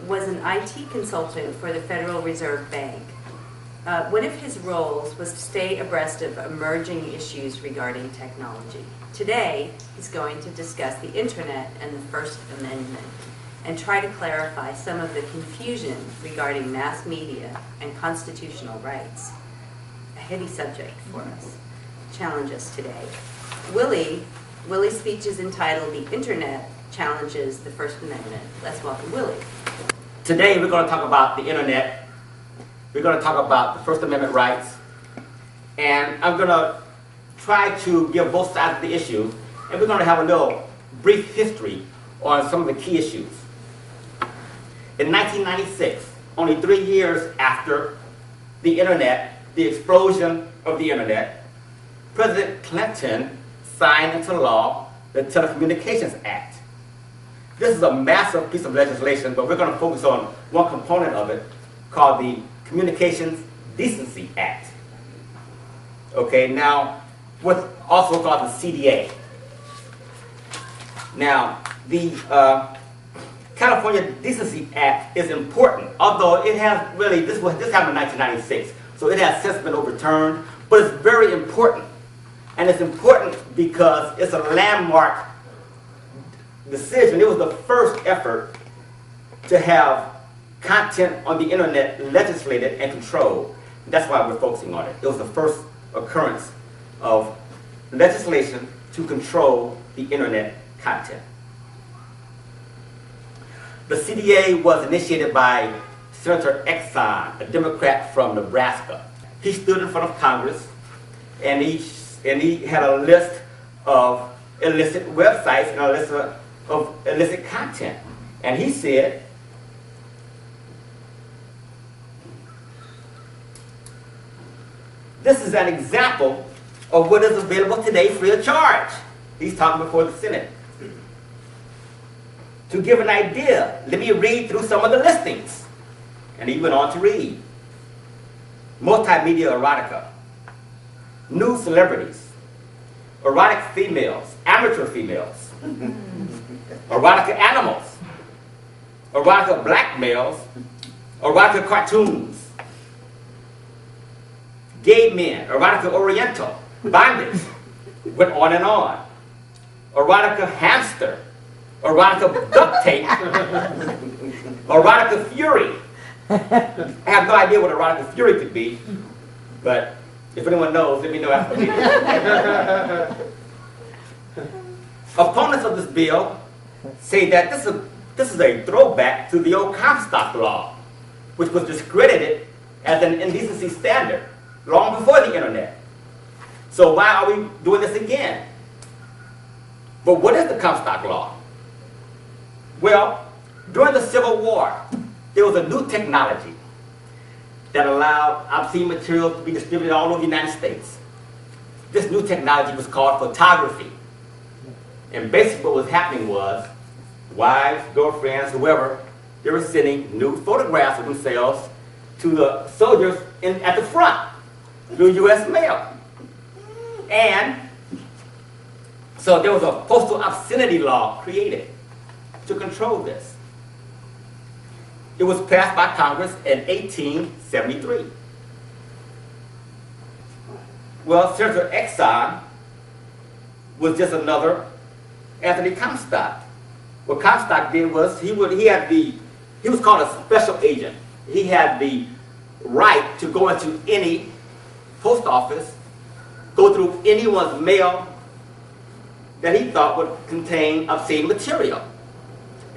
was an IT consultant for the Federal Reserve Bank. One of his roles was to stay abreast of emerging issues regarding technology. Today, he's going to discuss the Internet and the First Amendment and try to clarify some of the confusion regarding mass media and constitutional rights. A heady subject for us. Challenge us today. Willie's speech is entitled "The Internet Challenges the First Amendment." Let's welcome Willie. Today we're going to talk about the Internet. We're going to talk about the First Amendment rights. And I'm going to try to give both sides of the issue. And we're going to have a little brief history on some of the key issues. In 1996, only 3 years after the Internet, the explosion of the Internet, President Clinton signed into law the Telecommunications Act. This is a massive piece of legislation, but we're going to focus on one component of it called the Communications Decency Act. Okay, now what's also called the CDA. Now, the California Decency Act is important, although it has really, this happened in 1996, so it has since been overturned, but it's very important. And it's important because it's a landmark decision. It was the first effort to have content on the Internet legislated and controlled. That's why we're focusing on it. It was the first occurrence of legislation to control the Internet content. The CDA was initiated by Senator Exxon, a Democrat from Nebraska. He stood in front of Congress and he had a list of illicit websites and a list of illicit content. And he said, this is an example of what is available today free of charge. He's talking before the Senate. To give an idea, let me read through some of the listings. And he went on to read: multimedia erotica, nude celebrities, erotic females, amateur females, erotica animals, erotica black males, erotica cartoons, gay men, erotica oriental, bondage, went on and on. Erotica hamster, erotica duct tape, erotica fury. I have no idea what erotica fury could be, but if anyone knows, let me know after the meeting. Opponents of this bill say that this is a throwback to the old Comstock law, which was discredited as an indecency standard long before the Internet. So why are we doing this again? But what is the Comstock law? Well, during the Civil War, there was a new technology that allowed obscene material to be distributed all over the United States. This new technology was called photography. And basically what was happening was wives, girlfriends, whoever, they were sending nude photographs of themselves to the soldiers at the front through U.S. mail. And so there was a postal obscenity law created to control this. It was passed by Congress in 1873. Well, Senator Exxon was just another Anthony Comstock. What Comstock did was he was called a special agent. He had the right to go into any post office, go through anyone's mail that he thought would contain obscene material.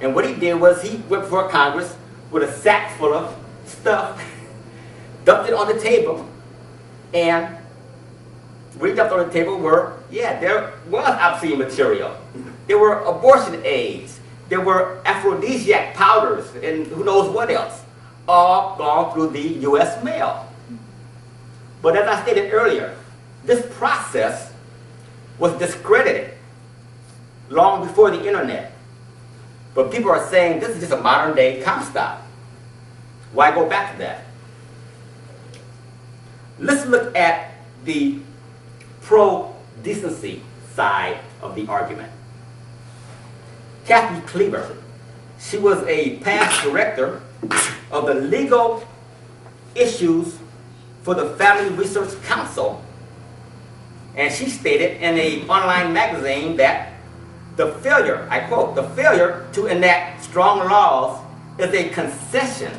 And what he did was he went before Congress with a sack full of stuff, dumped it on the table, and what he dumped on the table there was obscene material. There were abortion aids, there were aphrodisiac powders, and who knows what else, all gone through the U.S. mail. But as I stated earlier, this process was discredited long before the Internet. But people are saying this is just a modern day Comstock. Why go back to that? Let's look at the pro-decency side of the argument. Kathy Cleaver She was a past director of the legal issues for the Family Research Council. And she stated in an online magazine that the failure, I quote, the failure to enact strong laws is a concession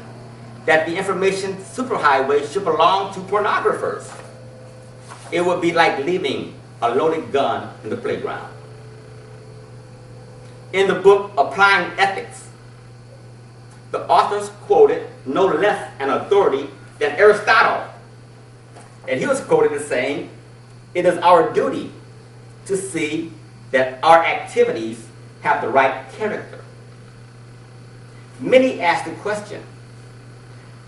that the information superhighway should belong to pornographers. It would be like leaving a loaded gun in the playground. In the book Applying Ethics, the authors quoted no less an authority than Aristotle. And he was quoted as saying, "It is our duty to see that our activities have the right character." Many ask the question,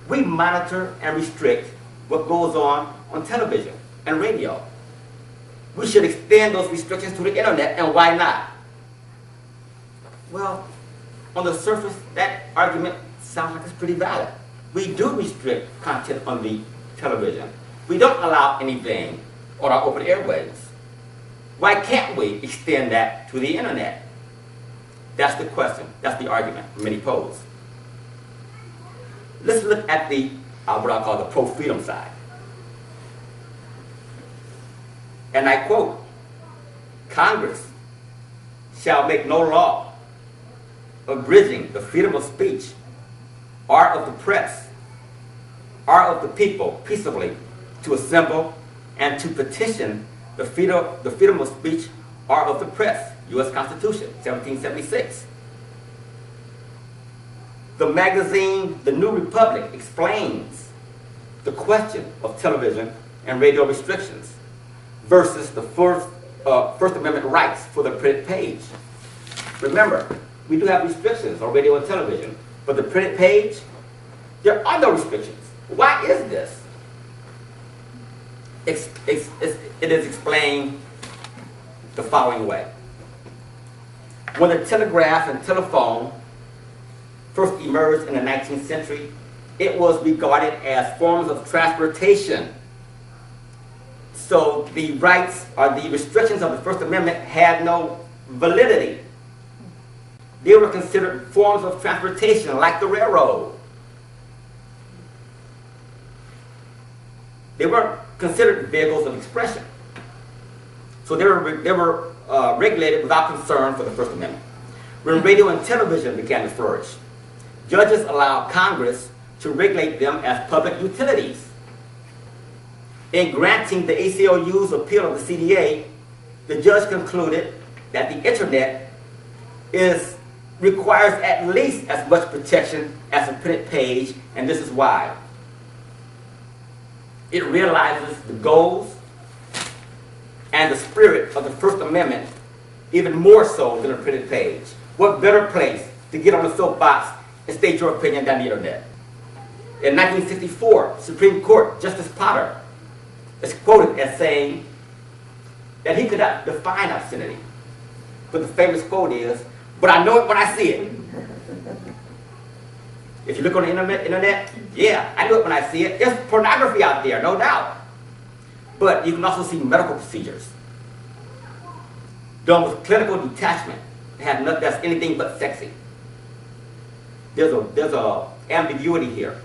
we monitor and restrict what goes on television and radio. We should extend those restrictions to the internet, and why not? Well, on the surface, that argument sounds like it's pretty valid. We do restrict content on the television. We don't allow anything on our open airwaves. Why can't we extend that to the internet? That's the question. That's the argument many pose. Let's look at the, what I call the pro-freedom side. And I quote, "Congress shall make no law abridging the freedom of speech or of the press or of the people peaceably to assemble and to petition the freedom of speech or of the press." U.S. Constitution, 1776. The magazine The New Republic explains the question of television and radio restrictions versus the First Amendment rights for the printed page. Remember, we do have restrictions on radio and television, but the printed page, there are no restrictions. Why is this? It is explained the following way. When the telegraph and telephone first emerged in the 19th century, it was regarded as forms of transportation. So the rights or the restrictions of the First Amendment had no validity. They were considered forms of transportation, like the railroad. They weren't considered vehicles of expression. So they were regulated without concern for the First Amendment. When radio and television began to flourish, judges allowed Congress to regulate them as public utilities. In granting the ACLU's appeal of the CDA, the judge concluded that the internet requires at least as much protection as a printed page, and this is why. It realizes the goals and the spirit of the First Amendment even more so than a printed page. What better place to get on the soapbox and state your opinion than the internet? In 1964, Supreme Court Justice Potter is quoted as saying that he could not define obscenity. But the famous quote is, "But I know it when I see it." If you look on the internet, yeah, I know it when I see it. There's pornography out there, no doubt. But you can also see medical procedures done with clinical detachment that's anything but sexy. There's a ambiguity here.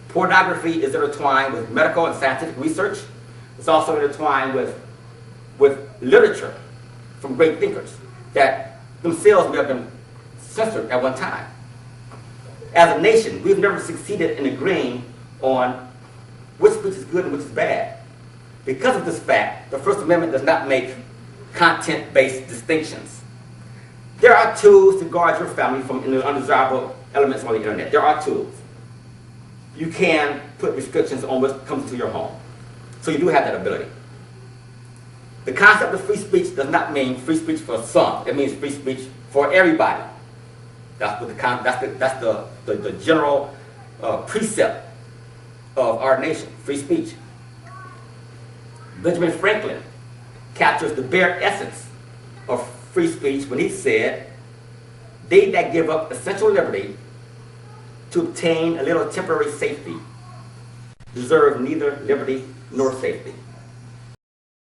Pornography is intertwined with medical and scientific research. It's also intertwined with literature from great thinkers that themselves may have been censored at one time. As a nation, we've never succeeded in agreeing on which speech is good and which is bad. Because of this fact, the First Amendment does not make content-based distinctions. There are tools to guard your family from undesirable elements on the internet. There are tools. You can put restrictions on what comes to your home. So you do have that ability. The concept of free speech does not mean free speech for some. It means free speech for everybody. That's the general precept of our nation, free speech. Benjamin Franklin captures the bare essence of free speech when he said, "They that give up essential liberty to obtain a little temporary safety deserve neither liberty nor safety."